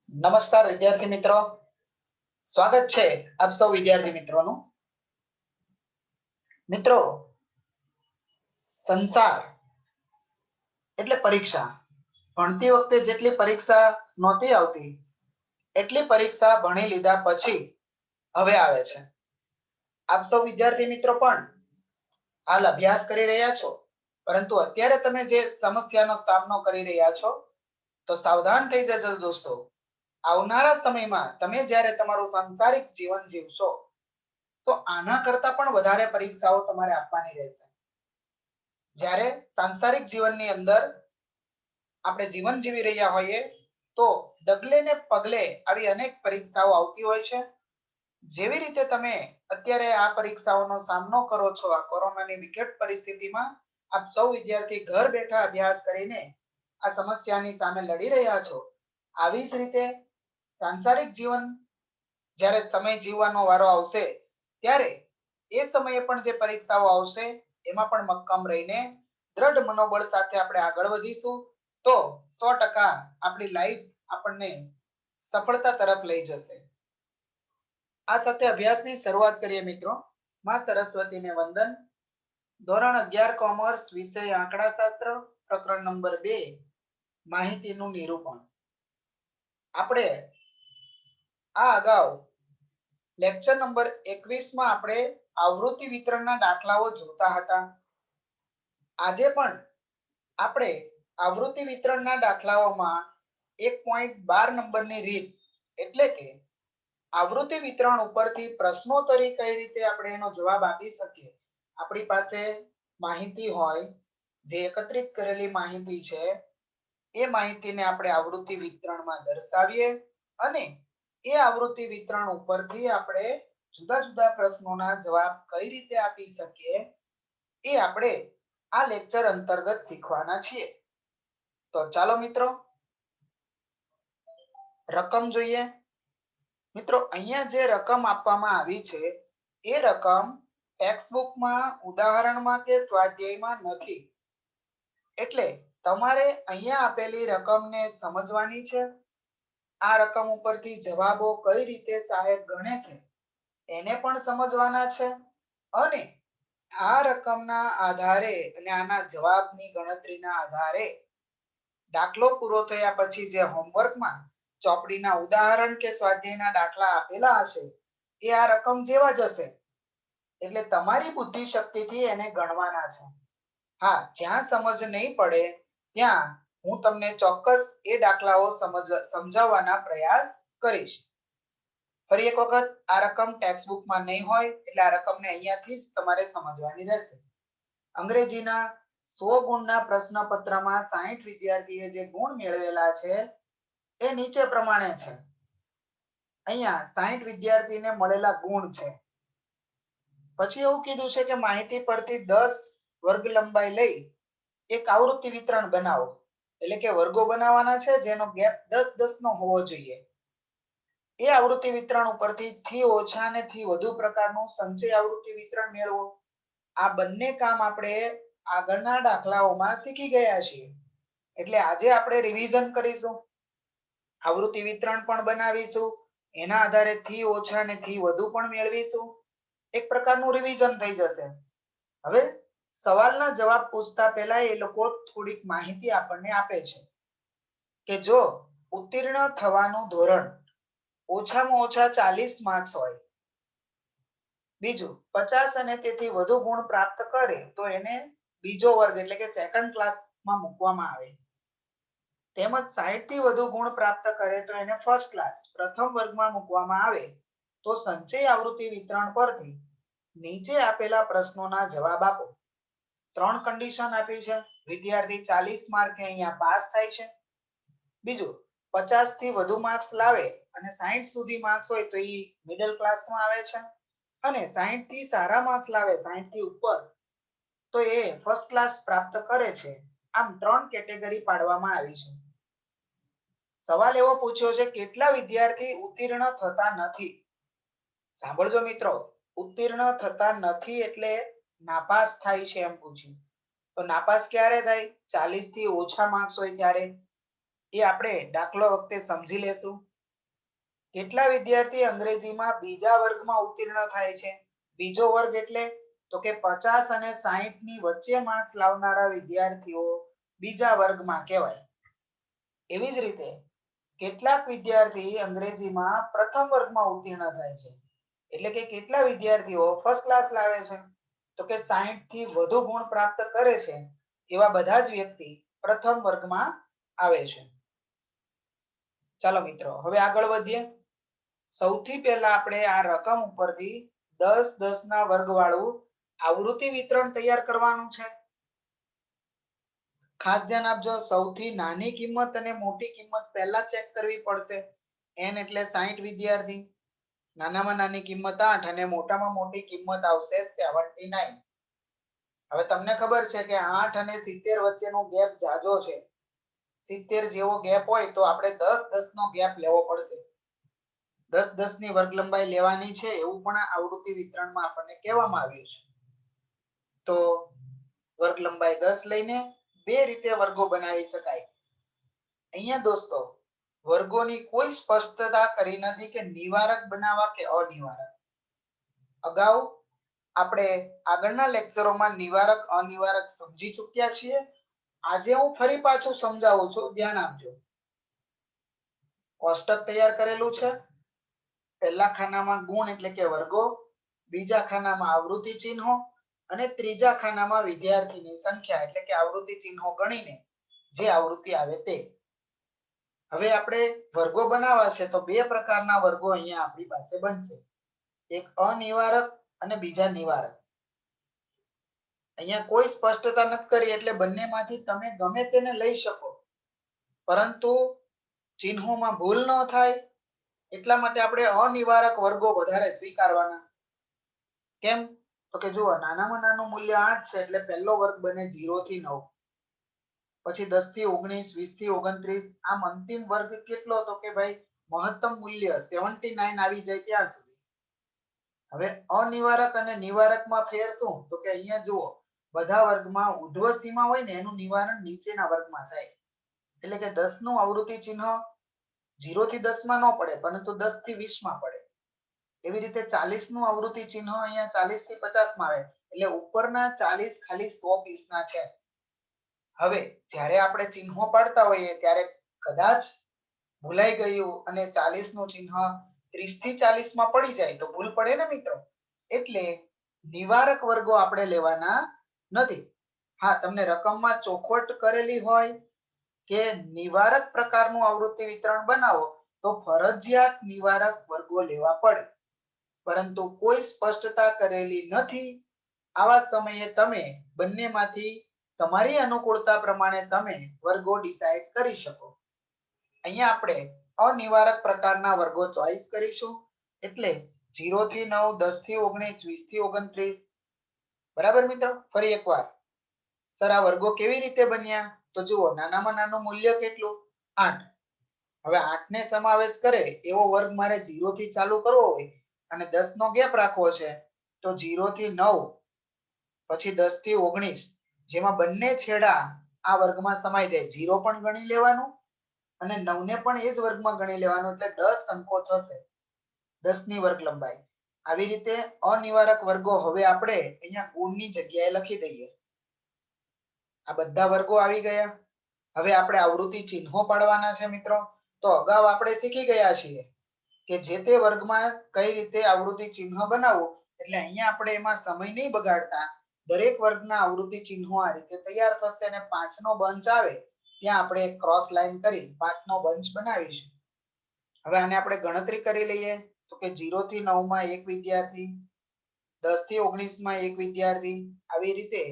નમસ્કાર વિદ્યાર્થી મિત્રો, સ્વાગત છે આપ સૌ વિદ્યાર્થી મિત્રોનું. મિત્રો, સંસાર એટલે પરીક્ષા. ભણતી વખતે જેટલી પરીક્ષા નહોતી આવતી એટલી પરીક્ષા ભણી લીધા પછી હવે આવે છે. આપ સૌ વિદ્યાર્થી મિત્રો પણ હાલ અભ્યાસ કરી રહ્યા છો, પરંતુ અત્યારે તમે જે સમસ્યાનો સામનો કરી રહ્યા છો તો સાવધાન થઈ જજો દોસ્તો. આવનારા સમયમાં તમે જ્યારે તમારું સાંસારિક જીવન જીવશો તો આના કરતા પણ વધારે પરીક્ષાઓ તમારે આપવાની રહેશે. જ્યારે સાંસારિક જીવનની અંદર આપણે જીવન જીવી રહ્યા હોઈએ તો ડગલે ને પગલે આવી અનેક પરીક્ષાઓ આવતી હોય છે. જેવી રીતે તમે અત્યારે આ પરીક્ષાઓનો સામનો કરો છો આ કોરોનાની વિકટ પરિસ્થિતિમાં, આપ સૌ વિદ્યાર્થી ઘર બેઠા અભ્યાસ કરીને આ સમસ્યાની સામે લડી રહ્યા છો, આવી જ રીતે સાંસારિક જીવન જ્યારે સમય જીવવાનો વારો આવશે ત્યારે એ સમયે પણ જે પરીક્ષાઓ આવશે એમાં પણ મક્કમ રહીને દ્રઢ મનોબળ સાથે આપણે આગળ વધીશું તો 100% આપણી લાઈફ આપણને સફળતા તરફ લઈ જશે. આ સાથે અભ્યાસની શરૂઆત કરીએ મિત્રો. માં સરસ્વતીને વંદન. ધોરણ 11 કોમર્સ, વિષય આંકડાશાસ્ત્ર, પ્રકરણ નંબર 2, માહિતીનું નિરૂપણ. આપણે આ અગાઉ લેક્ચર નંબર 21 માં આપણે આવૃત્તિ વિતરણના દાખલાઓ જોતા હતા. આજે પણ આપણે આવૃત્તિ વિતરણના દાખલાઓમાં 1.12 નંબરની રીત એટલે કે આવૃત્તિ વિતરણ ઉપરથી પ્રશ્નોત્તરી કઈ રીતે આપણે એનો જવાબ આપી શકીએ. આપણી પાસે માહિતી હોય, જે એકત્રિત કરેલી માહિતી છે એ માહિતીને આપણે આવૃત્તિ વિતરણમાં દર્શાવીએ અને એ આવૃત્તિ વિતરણ ઉપરથી આપણે જુદા જુદા પ્રશ્નોના જવાબ કઈ રીતે આપી શકીએ એ આપણે આ લેક્ચર અંતર્ગત શીખવાના છીએ. તો ચાલો મિત્રો રકમ જોઈએ. મિત્રો, અહીંયા જે રકમ આપવામાં આવી છે એ રકમ ટેક્સ્ટ બુકમાં, ઉદાહરણમાં કે સ્વાધ્યાયમાં નથી. એટલે તમારે અહીંયા આપેલી રકમને સમજવાની છે. આ રકમ ઉપરથી જવાબો કઈ રીતે સાહેબ ગણે છે એને પણ સમજવાના છે અને આ રકમના આધારે અને આના જવાબની ગણતરીના આધારે દાખલો પૂરો થયા પછી જે હોમવર્કમાં ચોપડીના ઉદાહરણ કે સ્વાધ્યાયના દાખલા આપેલા હશે એ આ રકમ જેવા જ હશે. એટલે તમારી બુદ્ધિ શક્તિથી એને ગણવાના છે. હા, જ્યાં સમજ નહીં પડે ત્યાં હું તમને ચોક્કસ એ દાખલાઓ સમજાવવાના પ્રયાસ કરીશ. ફરી એક વખત, આ રકમ ટેક્સ્ટ બુકમાં નહીં હોય એટલે આ રકમને અહીંયાથી જ તમારે સમજવાની રહેશે. અંગ્રેજીના 100 ગુણના પ્રશ્નપત્રમાં 60 વિદ્યાર્થીએ જે ગુણ મેળવેલા છે એ નીચે પ્રમાણે છે. અહીંયા 60 વિદ્યાર્થીને મળેલા ગુણ છે. પછી એવું કીધું છે કે માહિતી પરથી 10 વર્ગ લંબાઈ લઈ એક આવૃત્તિ વિતરણ બનાવો. એટલે કે વર્ગો બનાવવાના છે જેનો ગેપ 10-10 નો હોવો જોઈએ. એ આવૃત્તિ વિતરણ ઉપરથી થી ઓછા અને થી વધુ પ્રકારનું સંચય આવૃત્તિ વિતરણ મેળવો. આ બંને કામ આપણે આગળના દાખલાઓમાં શીખી ગયા છીએ. એટલે આજે આપણે રિવિઝન કરીશું. આવૃત્તિ વિતરણ પણ બનાવીશું, એના આધારે થી ઓછા અને થી વધુ પણ મેળવીશું. એક પ્રકારનું રિવિઝન થઈ જશે. હવે સવાલના જવાબ પૂછતા પહેલા એ લોકો થોડીક માહિતી આપણને આપે છે કે જો ઉત્તીર્ણ થવાનું ધોરણ ઓછામાં ઓછા 40 માર્ક્સ હોય, બીજું 50 અને તેથી વધુ ગુણ પ્રાપ્ત કરે તો એને બીજો વર્ગ એટલે કે સેકન્ડ ક્લાસમાં મૂકવામાં આવે. તેમજ 60 થી વધુ ગુણ પ્રાપ્ત કરે તો એને ફર્સ્ટ ક્લાસ પ્રથમ વર્ગમાં મૂકવામાં આવે. તો સંચય આવૃત્તિ વિતરણ પરથી નીચે આપેલા પ્રશ્નોના જવાબ આપો. 3 કન્ડિશન આપી છે. વિદ્યાર્થી 40 માર્કે અહીંયા પાસ થાય છે. બીજું, 50 થી વધુ માર્ક્સ લાવે અને 60 સુધી માર્ક્સ હોય તો એ મિડલ ક્લાસમાં આવે છે અને 60 થી સારા માર્ક્સ લાવે 60 થી ઉપર તો એ ફર્સ્ટ ક્લાસ પ્રાપ્ત કરે છે. આમ 3 કેટેગરી પાડવામાં આવી છે. સવાલ એવો પૂછ્યો છે કેટલા વિદ્યાર્થી ઉત્તીર્ણ થતા નથી. સાંભળજો મિત્રો, ઉત્તીર્ણ થતા નથી એટલે નાપાસ થાય છે એમ પૂછ્યું. તો નાપાસ ક્યારે થાય? 40 થી ઓછા માર્ક્સ હોય ત્યારે. એ આપણે દાખલો વખતે સમજી લેશું. કેટલા વિદ્યાર્થી અંગ્રેજીમાં બીજા વર્ગમાં ઉત્તીર્ણ થાય છે? બીજો વર્ગ એટલે તો કે 50 અને 60 ની વચ્ચે માર્ક્સ લાવનારા વિદ્યાર્થીઓ બીજા વર્ગમાં કહેવાય. એવી જ રીતે કેટલાક વિદ્યાર્થી અંગ્રેજીમાં પ્રથમ વર્ગમાં ઉત્તીર્ણ થાય છે? એટલે કે કેટલા વિદ્યાર્થીઓ ફર્સ્ટ ક્લાસ લાવે છે? તો કે 60 થી વધુ ગુણ પ્રાપ્ત કરે છે એવા બધા જ વ્યક્તિ પ્રથમ વર્ગમાં આવે છે. ચાલો મિત્રો, હવે આગળ વધીએ. સૌથી પહેલા આપણે આ રકમ ઉપરથી 10 ના વર્ગ વાળું આવૃત્તિ વિતરણ તૈયાર કરવાનું છે. ખાસ ધ્યાન આપજો, સૌથી નાની કિંમત અને મોટી કિંમત પહેલા ચેક કરવી પડશે. n એટલે 60 વિદ્યાર્થી, નાનામાં નાની કિંમત 8 અને મોટામાં મોટી કિંમત આવશે 79. હવે તમને ખબર છે કે 8 અને 70 વચ્ચેનો ગેપ જાજો છે. 70 જેવો ગેપ હોય તો આપણે 10 નો ગેપ લેવો પડશે. 10 ની વર્ગ લંબાઈ લેવાની છે એવું પણ આવૃત્તિ વિતરણમાં આપણને કહેવામાં આવ્યું છે. તો વર્ગ લંબાઈ 10 લઈને બે રીતે વર્ગો બનાવી શકાય. અહીંયા દોસ્તો વર્ગોની કોઈ સ્પષ્ટતા કરી નથી કે નિવારક બનાવવા કે અનિવારક. અગાઉ આપણે આગળના લેક્ચરોમાં નિવારક અનિવારક સમજી ચૂક્યા છીએ. આજે હું ફરી પાછું સમજાવું છું, ધ્યાન આપજો. કોષ્ટક તૈયાર કરેલું છે. પહેલા ખાનામાં ગુણ એટલે કે વર્ગો, બીજા ખાનામાં આવૃત્તિ ચિહ્નો અને ત્રીજા ખાનામાં વિદ્યાર્થીની સંખ્યા એટલે કે આવૃત્તિ ચિહ્નો ગણીને જે આવૃત્તિ આવે તે. હવે આપણે વર્ગો બનાવવા છે તો બે પ્રકારના વર્ગો અહીંયા આપણી પાસે બનશે. એક અનિવારક અને બીજા નિવારક. અહીંયા કોઈ સ્પષ્ટતા નથી કરી એટલે બંનેમાંથી તમે ગમે તેને લઈ શકો, પરંતુ ચિહ્નોમાં ભૂલ ન થાય એટલા માટે આપણે અનિવારક વર્ગો વધારે સ્વીકારવાના. કેમ? તો કે જુઓ, નાનામાં નાનું મૂલ્ય 8 છે એટલે પહેલો વર્ગ બને 0 થી 9, પછી 10 થી 19, 20 થી 29, આમ અંતિમ વર્ગ કેટલો? તો કે ભાઈ મહત્તમ મૂલ્ય 79 આવી જાય ત્યાં સુધી. હવે અનિવારક અને નિવારકમાં ફેર શું? તો કે અહીંયા જુઓ, બધા વર્ગમાં ઉર્ધ્વ સીમા હોય ને એનું નિવારણ નીચેના વર્ગમાં થાય. એટલે કે 10 નું આવૃત્તિ ચિહ્ન 0 થી 10 માં ન પડે પરંતુ 10 થી 20 માં પડે. એવી રીતે 40 નું આવૃત્તિ ચિહ્ન અહીંયા 40 થી 50 માં આવે એટલે ઉપરના 40 ખાલી 100 પીસના છે. હવે જ્યારે આપણે ચિહ્નો પાડતા હોઈએ ત્યારે કદાચ ભૂલાઈ ગયું અને 40 નું ચિહ્ન 30 થી 40 માં પડી જાય તો ભૂલ પડે ને મિત્રો. એટલે નિવારક વર્ગો આપણે લેવાના નથી. હા, તમને રકમમાં ચોખવટ કરેલી હોય કે નિવારક પ્રકારનું આવૃત્તિ વિતરણ બનાવો તો ફરજિયાત નિવારક વર્ગો લેવા પડે, પરંતુ કોઈ સ્પષ્ટતા કરેલી નથી. આવા સમયે તમે બંનેમાંથી તમારી અનુકૂળતા પ્રમાણે તમે વર્ગો ડિસાઈડ કરી શકો. અહીંયા આપણે અનિવારક પ્રકારના વર્ગો ચોઈસ કરીશું. એટલે 0 થી 9, 10 થી 19, 20 થી 29. બરાબર મિત્રો? ફરી એકવાર, સર આ વર્ગો કેવી રીતે બન્યા? તો જુઓ, નાનામાં નાનું મૂલ્ય કેટલું? 8. હવે 8 ને સમાવેશ કરે એવો વર્ગ મારે 0 થી ચાલુ કરવો હોય અને 10 નો ગેપ રાખવો છે તો 0 થી 9 પછી 10 થી 19, જેમાં બંને છેડા આ વર્ગમાં સમાઈ જાય. 0 પણ ગણી લેવાનું અને 9 ને પણ એ જ વર્ગમાં ગણી લેવાનું એટલે 10 અંકો થશે. 10 ની વર્ગ લંબાઈ. આવી રીતે અનિવારક વર્ગો હવે આપણે અહીંયા ગુણની જગ્યાએ લખી દઈએ. આ બધા વર્ગો આવી ગયા. હવે આપણે આવૃત્તિ ચિહ્નો પાડવાના છે મિત્રો. તો અગાઉ આપણે શીખી ગયા છીએ કે જે તે વર્ગમાં કઈ રીતે આવૃત્તિ ચિહ્ન બનાવવું. એટલે અહીંયા આપણે એમાં સમય નહીં બગાડતા દરેક વર્ગના આવૃત્તિ ચિહ્નો આ રીતે તૈયાર થશે અને 5 નો બંચ આવે ત્યાં આપણે ક્રોસ લાઈન કરી 5 નો બંચ બનાવીશું. હવે આને આપણે ગણતરી કરી લઈએ તો કે 0 થી 9 માં એક વિદ્યાર્થી, 10 થી 19 માં એક વિદ્યાર્થી. આવી રીતે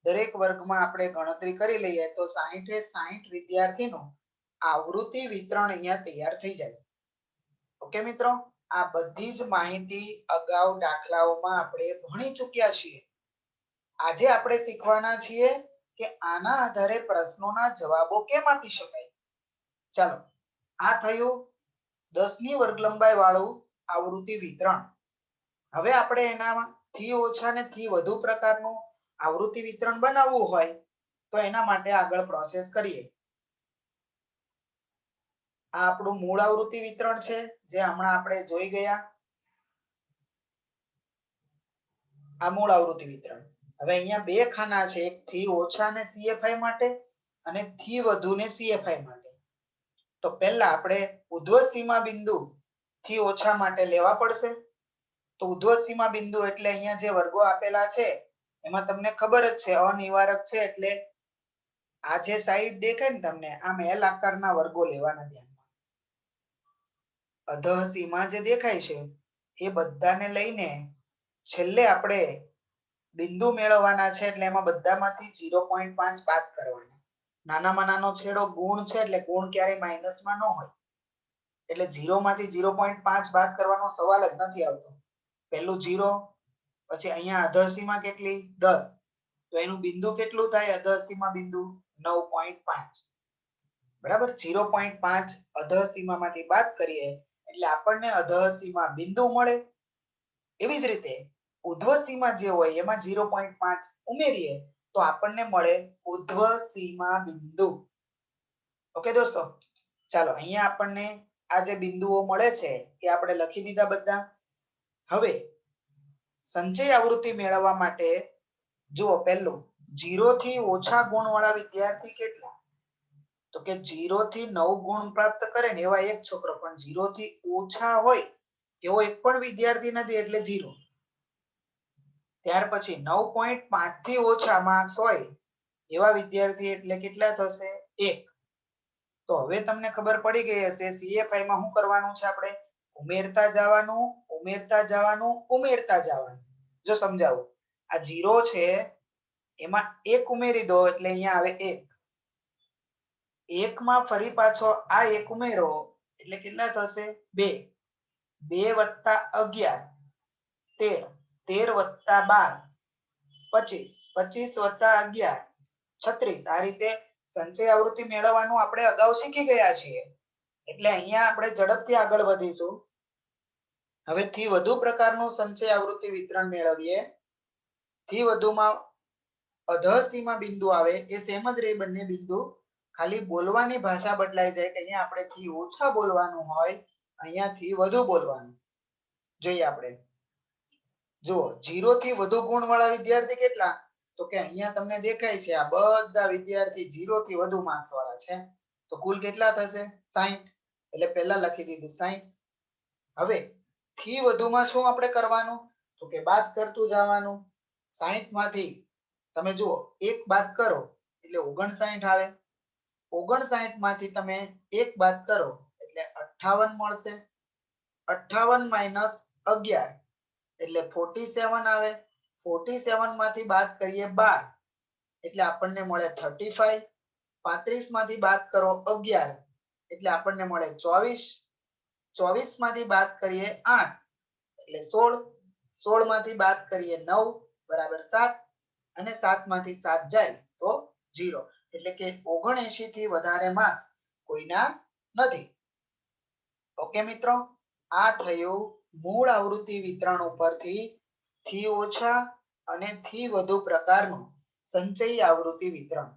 દરેક વર્ગમાં આપણે ગણતરી કરી લઈએ તો 60 એ 60 વિદ્યાર્થીનું આવૃત્તિ વિતરણ અહીંયા તૈયાર થઈ જાય. ઓકે મિત્રો, આ બધી જ માહિતી અગાઉ દાખલાઓમાં આપણે ભણી ચૂક્યા છીએ. આજે આપણે શીખવાના છીએ કે આના આધારે પ્રશ્નોના જવાબો કેમ આપી શકાય. ચાલો, આ થયું 10 ની વર્ગ લંબાઈ વાળું આવૃત્તિ વિતરણ. હવે આપણે એનાથી ઓછા ને થી વધુ પ્રકારનું આવૃત્તિ વિતરણ બનાવવું હોય તો એના માટે આગળ પ્રોસેસ કરીએ. આ આપણું મૂળ આવૃત્તિ વિતરણ છે જે હમણાં આપણે જોઈ ગયા. આ મૂળ આવૃત્તિ વિતરણ. હવે અહીંયા બે ખાના છે, એક થી ઓછા ને CFI માટે અને થી વધુ ને CFI માટે. તો પહેલા આપણે ઉધ્વ સીમા બિંદુ થી ઓછા માટે લેવા પડશે. તો ઉધ્વ સીમા બિંદુ એટલે અહીંયા જે વર્ગો આપેલા છે એમાં તમને ખબર જ છે અનિવારક છે એટલે આ જે સાઈડ દેખાય ને તમને આમ એલ આકારના વર્ગો લેવાના ધ્યાનમાં. અધઃ સીમા જે દેખાય છે એ બધાને લઈને છેલ્લે આપણે બિંદુ મેળવવાના છે એટલે એમાં બધામાંથી 0.5 બાદ કરવાના. નાનામાં નાનો છેડો ગુણ છે એટલે ગુણ ક્યારેય માઇનસમાં ન હોય એટલે 0 માંથી 0.5 બાદ કરવાનો સવાલ જ નથી આવતો. પહેલું 0, પછી અહીંયા અધઃ સીમા કેટલી 10, તો એનું બિંદુ કેટલું થાય અધઃ સીમા બિંદુ 9.5. બરાબર. 0.5 અધઃ સીમામાંથી બાદ કરીએ એટલે આપણને અધઃ સીમા બિંદુ મળે. એવી જ રીતે ઉધ્વ સીમા જે હોય એમાં 0.5 ઉમેરીએ તો આપણને મળે ઉધ્વ સીમા બિંદુ. ઓકે દોસ્તો, ચાલો અહીંયા આપણને આ જે બિંદુઓ મળે છે એ આપણે લખી દીધા બધા. હવે સંચય આવૃત્તિ મેળવવા માટે જુઓ, પહેલું 0 થી ઓછા ગુણવાળા વિદ્યાર્થી કેટલા? તો કે 0 થી 9 ગુણ પ્રાપ્ત કરે ને એવા એક છોકરો, પણ 0 થી ઓછા હોય એવો એક પણ વિદ્યાર્થી નથી એટલે 0. ત્યાર પછી 9.5 થી ઓછા માર્ક્સ હોય એવા વિદ્યાર્થી એટલે કેટલા થશે 1. તો હવે તમને ખબર પડી ગઈ હશે CFI માં શું કરવાનું છે આપણે ઉમેરતા જવાનું ઉમેરતા જવાનું ઉમેરતા જવાનું. જો સમજાવું, આ 0 છે એમાં 1 ઉમેરી દો એટલે અહીંયા આવે 1. 1 માં ફરી પાછો આ 1 ઉમેરો એટલે કેટલા થશે 2. 2 વત્તા 11 13, 13 વત્તા 12 25, 25 વત્તા 11 36. આ રીતે સંચય આવૃત્તિ મેળવવાનું આપણે અગાઉ શીખી ગયા છીએ એટલે અહીંયા આપણે ઝડપથી આગળ વધીશું. હવે થી વધુ પ્રકારનું સંચય આવૃત્તિ વિતરણ મેળવીએ. થી વધુમાં અધઃ સીમા બિંદુ આવે એ સેમ જ રહે બંને બિંદુ, ખાલી બોલવાની ભાષા બદલાઈ જાય કે અહીંયા આપણે થી ઓછા બોલવાનું હોય, અહીંયા થી વધુ બોલવાનું. જોઈએ આપણે, જુઓ 0 થી વધુ ગુણ વાળા વિદ્યાર્થી કેટલા? તો કે અહીંયા તમને દેખાય છે આ બધા વિદ્યાર્થી 0 થી વધુ માર્ક્સ વાળા છે. તો કુલ કેટલા થશે 60, એટલે પહેલા લખી દીધું 60. હવે થી વધુમાં શું આપણે કરવાનું? તો કે બાદ કરતું જવાનું. 60 માંથી તમે જુઓ 1 બાદ કરો એટલે 59 આવે. 59 માંથી તમે 1 બાદ કરો એટલે 58 મળશે. 58 માઇનસ 11 એટલે 47 આવે. 47 માંથી બાદ કરીએ 12 એટલે આપણને મળે 35. 35 માંથી બાદ કરો 11 એટલે આપણને મળે 24. 24 માંથી બાદ કરીએ 8 એટલે 16. 16 માંથી બાદ કરીએ 9 બરાબર 7 અને 7 માંથી 7 જાય તો 0. એટલે કે 79 થી વધારે માર્ક્સ કોઈના નથી. ઓકે મિત્રો, આ થયું મૂળ આવૃત્તિ વિતરણ ઉપરથી થી ઓછા અને થી વધુ પ્રકારનું સંચય આવૃત્તિ વિતરણ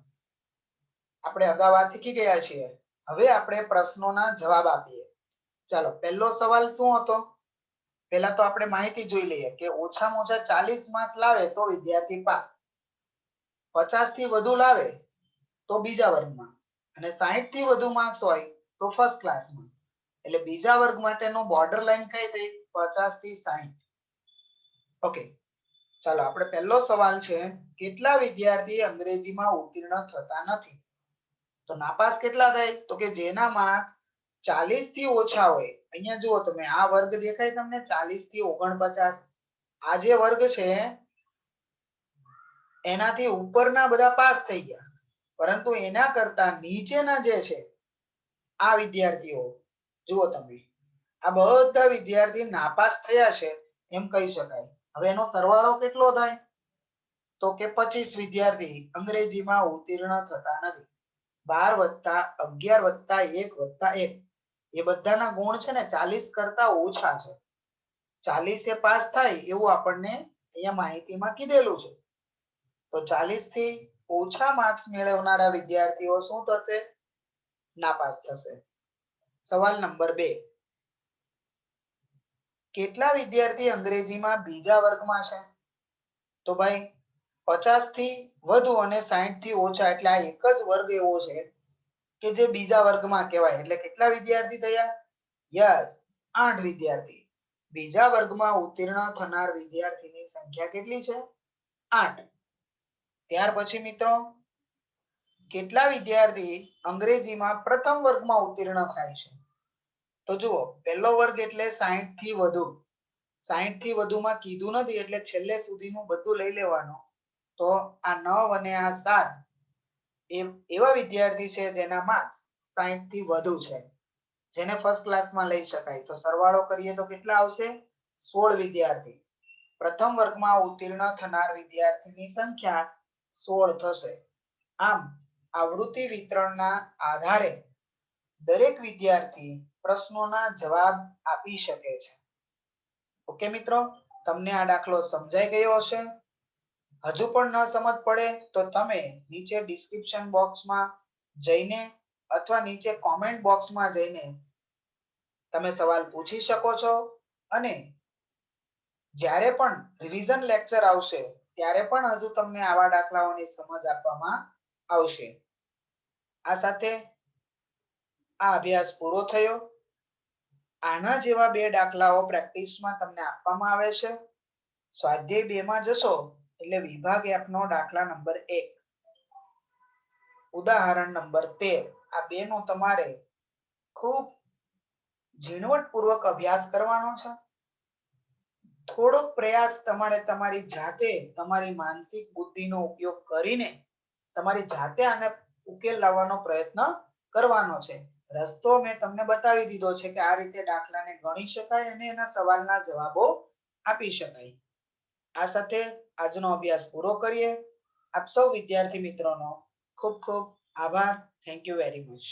આપણે અગાઉ આ શીખી ગયા છીએ. હવે આપણે પ્રશ્નોના જવાબ આપીએ. ચાલો, પહેલો સવાલ શું હતો? પહેલા તો આપણે માહિતી જોઈ લઈએ કે ઓછામાં ઓછા 40 માર્ક્સ લાવે તો વિદ્યાર્થી પાસ, 50 થી વધુ લાવે તો બીજા વર્ગમાં અને 60 થી વધુ માર્ક્સ હોય તો ફર્સ્ટ ક્લાસમાં. એટલે બીજા વર્ગ માટેનો બોર્ડર લાઈન કઈ થઈ 50 થી 60. ઓકે, ચાલો આપણે પહેલો સવાલ છે કેટલા વિદ્યાર્થી અંગ્રેજીમાં ઉત્તીર્ણ થતા નથી? તો નાપાસ કેટલા થાય? તો કે જેના માર્ક્સ 40 થી ઓછા હોય. અહીંયા જુઓ તમે આ વર્ગ દેખાય તમને 40 થી 49. આ જે વર્ગ છે એનાથી ઉપરના બધા પાસ થઈ ગયા, પરંતુ એના કરતા નીચેના જે છે આ વિદ્યાર્થીઓ જુઓ તમે, આ બધા વિદ્યાર્થી નાપાસ થયા છે એમ કહી શકાય. હવે એનો સરવાળો કેટલો થાય? તો કે 25 વિદ્યાર્થી અંગ્રેજીમાં ઉત્તીર્ણ થતા નથી. 12 + 11 + 1 + 1 એ બધાના ગુણ છે ને 40 કરતા ઓછા છે. 40 એ પાસ થાય એવું આપણને અહીંયા માહિતીમાં કીધેલું છે. તો 40 થી ઓછા માર્ક્સ મેળવનારા વિદ્યાર્થીઓ શું થશે? નાપાસ થશે. સવાલ નંબર 2, કેટલા વિદ્યાર્થી અંગ્રેજીમાં બીજા વર્ગમાં છે? તો ભાઈ 50 થી વધુ અને 60 થી ઓછા, એટલે આ એક જ વર્ગ એવો છે કે જે બીજા વર્ગમાં કહેવાય. એટલે કેટલા વિદ્યાર્થી થયા? યસ, 8 વિદ્યાર્થી. બીજા વર્ગમાં ઉત્તીર્ણ થનાર વિદ્યાર્થીની સંખ્યા કેટલી છે? 8. ત્યાર પછી મિત્રો, કેટલા વિદ્યાર્થી અંગ્રેજીમાં પ્રથમ વર્ગમાં ઉત્તીર્ણ થાય છે? તો જુઓ, પહેલો વર્ગ એટલે 60 થી વધુ. 60 થી વધુમાં કીધું નથી એટલે છેલ્લે સુધીનું બધું લઈ લેવાનું. તો આ 9 અને આ 7 એવા વિદ્યાર્થી છે જેના માર્ક્સ 60 થી વધુ છે, જેને ફર્સ્ટ ક્લાસમાં લઈ શકાય. તો સરવાળો કરીએ તો કેટલા આવશે? 16 વિદ્યાર્થી. પ્રથમ વર્ગમાં ઉત્તીર્ણ થનાર વિદ્યાર્થીની સંખ્યા 16 થશે. આમ આવૃત્તિ વિતરણના આધારે દરેક વિદ્યાર્થી પ્રશ્નોના જવાબ આપી શકે છે. ઓકે મિત્રો, તમને આ દાખલો સમજાઈ ગયો હશે? હજુ પણ ન સમજ પડે તો તમે નીચે ડિસ્ક્રિપ્શન બોક્સમાં જઈને અથવા નીચે કોમેન્ટ બોક્સમાં જઈને તમે સવાલ પૂછી શકો છો, અને જ્યારે પણ રિવિઝન લેક્ચર આવશે ત્યારે પણ હજુ તમને આવા દાખલાઓની સમજ આપવામાં આવશે. આ સાથે આ અભ્યાસ પૂરો થયો. આના જેવા 2 દાખલાઓ પ્રેક્ટિસમાં તમને આપવામાં આવે છે. સ્વાધ્યાય 2 માં જશો એટલે વિભાગ F નો દાખલા નંબર 1, ઉદાહરણ નંબર 13, આ બેનો તમારે ખૂબ ઝીણવટપૂર્વક અભ્યાસ કરવાનો છે. થોડો પ્રયાસ તમારે તમારી જાતે, તમારી માનસિક બુદ્ધિનો ઉપયોગ કરીને તમારી જાતે આને ઉકેલ લાવવાનો પ્રયત્ન કરવાનો છે. રસ્તો મેં તમને બતાવી દીધો છે કે આ રીતે દાખલાને ગણી શકાય અને એના સવાલના જવાબો આપી શકાય. આ સાથે આજનો અભ્યાસ પૂરો કરીએ. આપ સૌ વિદ્યાર્થી મિત્રોનો ખૂબ ખૂબ આભાર. Thank you very much.